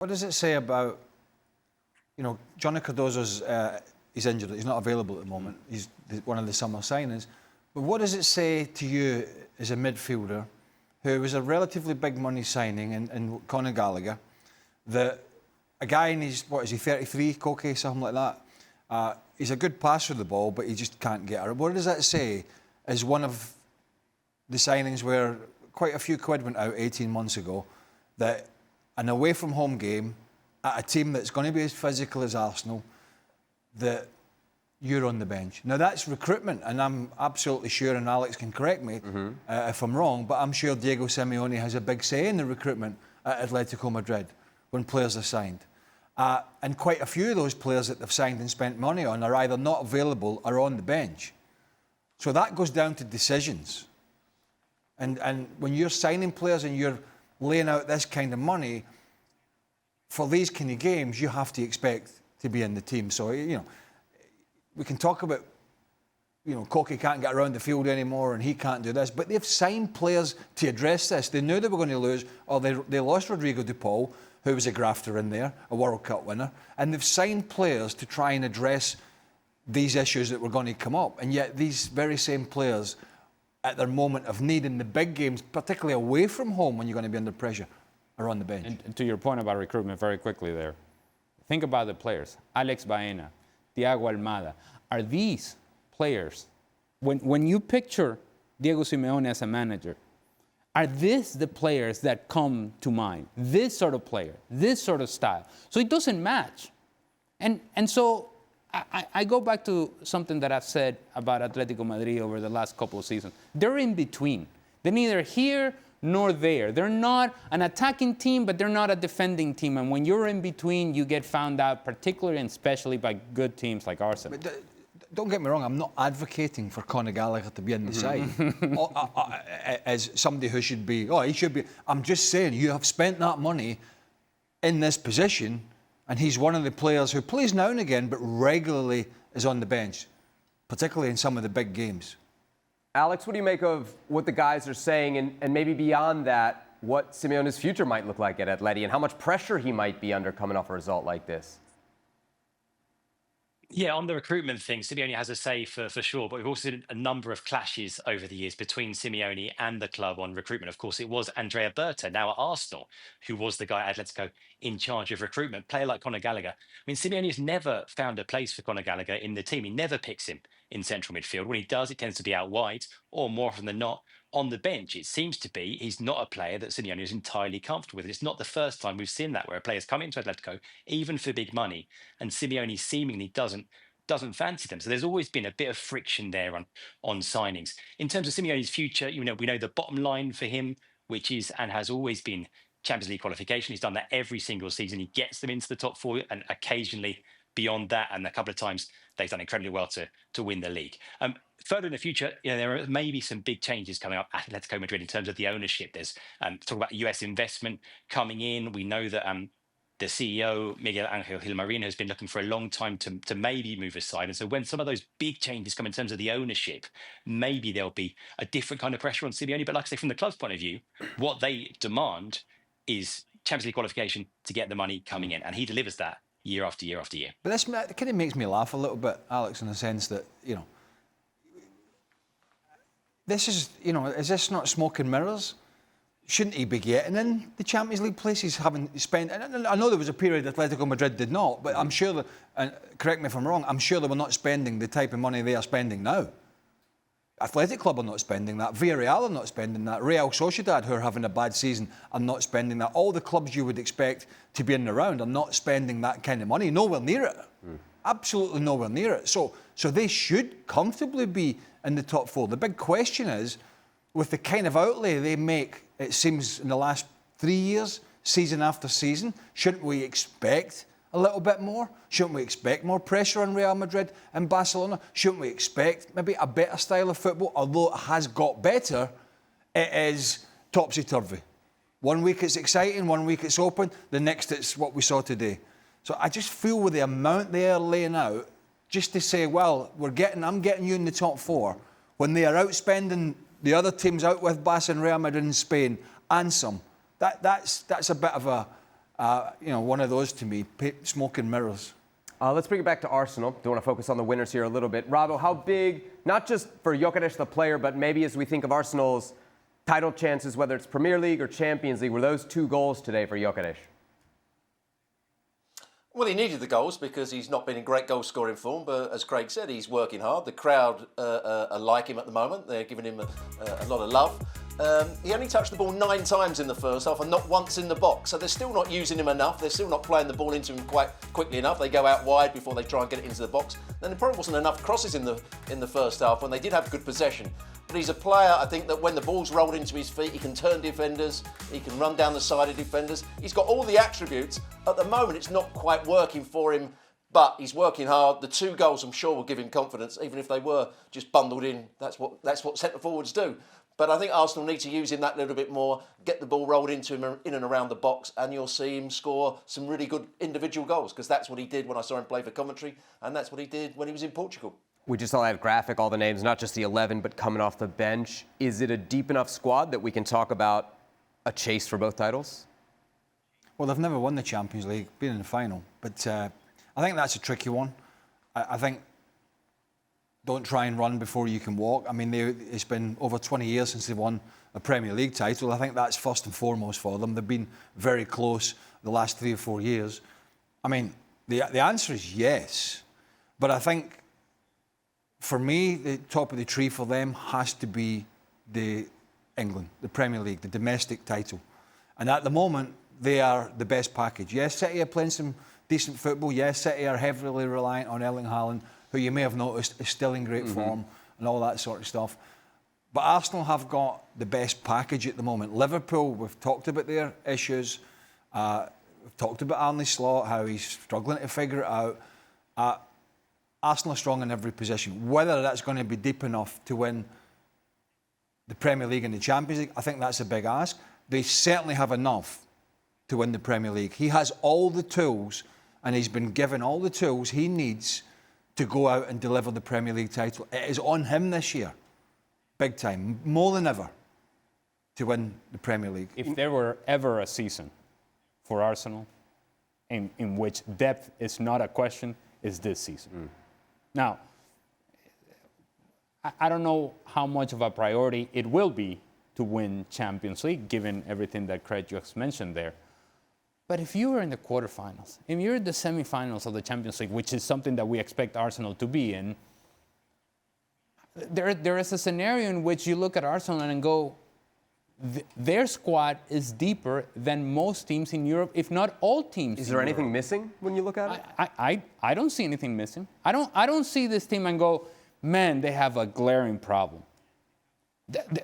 What does it say about, Johnny Cardozo's he's injured, he's not available at the moment, he's one of the summer signings, but what does it say to you as a midfielder who was a relatively big money signing in Conor Gallagher, that a guy in his, 33, Koke, something like that, he's a good passer of the ball, but he just can't get it. What does that say as one of the signings where quite a few quid went out 18 months ago, that an away from home game at a team that's going to be as physical as Arsenal, that you're on the bench? Now that's recruitment, and I'm absolutely sure, and Alex can correct me if I'm wrong, but I'm sure Diego Simeone has a big say in the recruitment at Atletico Madrid when players are signed. And quite a few of those players that they've signed and spent money on are either not available or on the bench. So that goes down to decisions. And when you're signing players and you're laying out this kind of money, for these kind of games, you have to expect to be in the team. So, we can talk about, Koke can't get around the field anymore and he can't do this, but they've signed players to address this. They knew they were going to lose, or they lost Rodrigo de Paul, who was a grafter in there, a World Cup winner, and they've signed players to try and address these issues that were going to come up. And yet these very same players, at their moment of need in the big games, particularly away from home when you're going to be under pressure, are on the bench. And to your point about recruitment, very quickly there, think about the players. Alex Baena, Thiago Almada. Are these players, when you picture Diego Simeone as a manager, are these the players that come to mind? This sort of player, this sort of style. So it doesn't match. And so I go back to something that I've said about Atletico Madrid over the last couple of seasons. They're in between. They're neither here nor there. They're not an attacking team, but they're not a defending team. And when you're in between, you get found out, particularly and especially by good teams like Arsenal. But don't get me wrong, I'm not advocating for Conor Gallagher to be in the side as somebody who should be, he should be. I'm just saying, you have spent that money in this position, and he's one of the players who plays now and again, but regularly is on the bench, particularly in some of the big games. Alex, what do you make of what the guys are saying, and maybe beyond that, what Simeone's future might look like at Atleti, and how much pressure he might be under coming off a result like this? Yeah, on the recruitment thing, Simeone has a say for sure, but we've also seen a number of clashes over the years between Simeone and the club on recruitment. Of course, it was Andrea Berta, now at Arsenal, who was the guy at Atletico in charge of recruitment. Player like Conor Gallagher. I mean, Simeone has never found a place for Conor Gallagher in the team. He never picks him in central midfield. When he does, it tends to be out wide, or more often than not, on the bench. It seems to be he's not a player that Simeone is entirely comfortable with. It's not the first time we've seen that, where a player's come into Atletico, even for big money, and Simeone seemingly doesn't fancy them. So there's always been a bit of friction there on signings. In terms of Simeone's future, we know the bottom line for him, which is and has always been Champions League qualification. He's done that every single season. He gets them into the top four, and occasionally beyond that, and a couple of times they've done incredibly well to win the league. Further in the future, there are maybe some big changes coming up at Atletico Madrid in terms of the ownership. There's talk about US investment coming in. We know that the CEO, Miguel Angel Gil Marino, has been looking for a long time to maybe move aside. And so when some of those big changes come in terms of the ownership, maybe there'll be a different kind of pressure on Simeone. But like I say, from the club's point of view, what they demand is Champions League qualification to get the money coming in. And he delivers that year after year after year. But this kind of makes me laugh a little bit, Alex, in the sense that, this is, is this not smoke and mirrors? Shouldn't he be getting in the Champions League places, having spent... And I know there was a period Atletico Madrid did not, but I'm sure that, and correct me if I'm wrong, I'm sure they were not spending the type of money they are spending now. Athletic Club are not spending that. Villarreal are not spending that. Real Sociedad, who are having a bad season, are not spending that. All the clubs you would expect to be in the round are not spending that kind of money. Nowhere near it. Absolutely nowhere near it. So they should comfortably be in the top four. The big question is, with the kind of outlay they make, it seems, in the last 3 years, season after season, shouldn't we expect a little bit more? Shouldn't we expect more pressure on Real Madrid and Barcelona? Shouldn't we expect maybe a better style of football? Although it has got better, it is topsy-turvy. 1 week it's exciting, 1 week it's open, the next it's what we saw today. So I just feel with the amount they are laying out, just to say, well, I'm getting you in the top four, when they are outspending the other teams out with Barca and Real Madrid in Spain and some, that's a bit of One of those to me, smoke and mirrors. Let's bring it back to Arsenal. Do want to focus on the winners here a little bit. Robbo, how big, not just for Gyökeres the player, but maybe as we think of Arsenal's title chances, whether it's Premier League or Champions League, were those 2 goals today for Gyökeres? Well, he needed the goals because he's not been in great goal-scoring form, but as Craig said, he's working hard. The crowd like him at the moment. They're giving him a lot of love. He only touched the ball 9 times in the first half and not once in the box, so they're still not using him enough. They're still not playing the ball into him quite quickly enough. They go out wide before they try and get it into the box. Then there probably wasn't enough crosses in the first half when they did have good possession. But he's a player, I think, that when the ball's rolled into his feet, he can turn defenders, he can run down the side of defenders. He's got all the attributes. At the moment, it's not quite working for him, but he's working hard. The 2 goals, I'm sure, will give him confidence, even if they were just bundled in. That's what centre-forwards do. But I think Arsenal need to use him that little bit more, get the ball rolled into him in and around the box, and you'll see him score some really good individual goals, because that's what he did when I saw him play for Coventry, and that's what he did when he was in Portugal. We just saw that graphic, all the names, not just the 11, but coming off the bench. Is it a deep enough squad that we can talk about a chase for both titles? Well, they've never won the Champions League, been in the final. But I think that's a tricky one. I think don't try and run before you can walk. I mean, it's been over 20 years since they've won a Premier League title. I think that's first and foremost for them. They've been very close the last 3 or 4 years. I mean, the answer is yes. But I think, for me, the top of the tree for them has to be England, the Premier League, the domestic title. And at the moment, they are the best package. Yes, City are playing some decent football. Yes, City are heavily reliant on Erling Haaland, who you may have noticed is still in great form and all that sort of stuff. But Arsenal have got the best package at the moment. Liverpool, we've talked about their issues. We've talked about Arne Slot, how he's struggling to figure it out. Arsenal are strong in every position. Whether that's going to be deep enough to win the Premier League and the Champions League, I think that's a big ask. They certainly have enough to win the Premier League. He has all the tools, and he's been given all the tools he needs to go out and deliver the Premier League title. It is on him this year, big time, more than ever, to win the Premier League. If there were ever a season for Arsenal in which depth is not a question, it's this season. Now, I don't know how much of a priority it will be to win Champions League, given everything that Craig just mentioned there. But if you were in the quarterfinals, if you're in the semifinals of the Champions League, which is something that we expect Arsenal to be in, there is a scenario in which you look at Arsenal and go, their squad is deeper than most teams in Europe, if not all teams. Is there anything missing when you look at it? I don't see anything missing. I don't see this team and go, man, they have a glaring problem.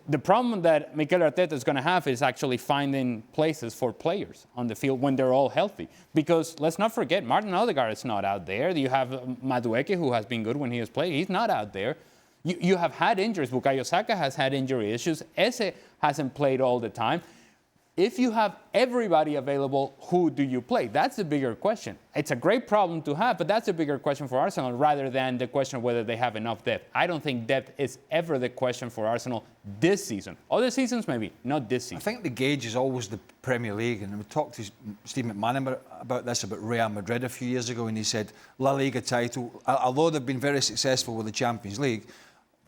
The problem that Mikel Arteta is going to have is actually finding places for players on the field when they're all healthy. Because let's not forget, Martin Odegaard is not out there. You have Madueke, who has been good when he has played. He's not out there. You have had injuries. Bukayo Saka has had injury issues. Eze hasn't played all the time. If you have everybody available, who do you play? That's the bigger question. It's a great problem to have, but that's a bigger question for Arsenal rather than the question of whether they have enough depth. I don't think depth is ever the question for Arsenal this season. Other seasons, maybe, not this season. I think the gauge is always the Premier League, and we talked to Steve McMahon about this, about Real Madrid a few years ago, and he said La Liga title, although they've been very successful with the Champions League,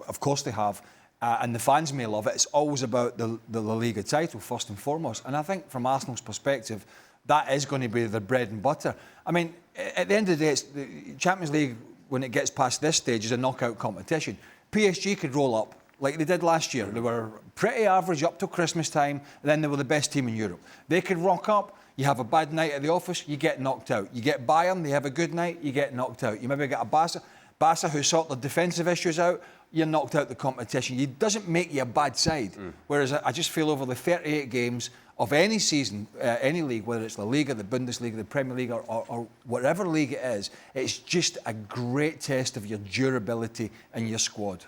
of course they have, and the fans may love it, it's always about the La Liga title first and foremost. And I think from Arsenal's perspective, that is going to be their bread and butter. I mean, at the end of the day, the Champions League, when it gets past this stage, is a knockout competition. PSG could roll up like they did last year. They were pretty average up till Christmas time, and then they were the best team in Europe. They could rock up. You have a bad night at the office, you get knocked out. You get Bayern, they have a good night, you get knocked out. You maybe get a Barca who sort the defensive issues out, you're knocked out the competition. It doesn't make you a bad side. Whereas I just feel over the 38 games of any season, any league, whether it's La Liga, the Bundesliga, the Premier League, or whatever league it is, it's just a great test of your durability and your squad.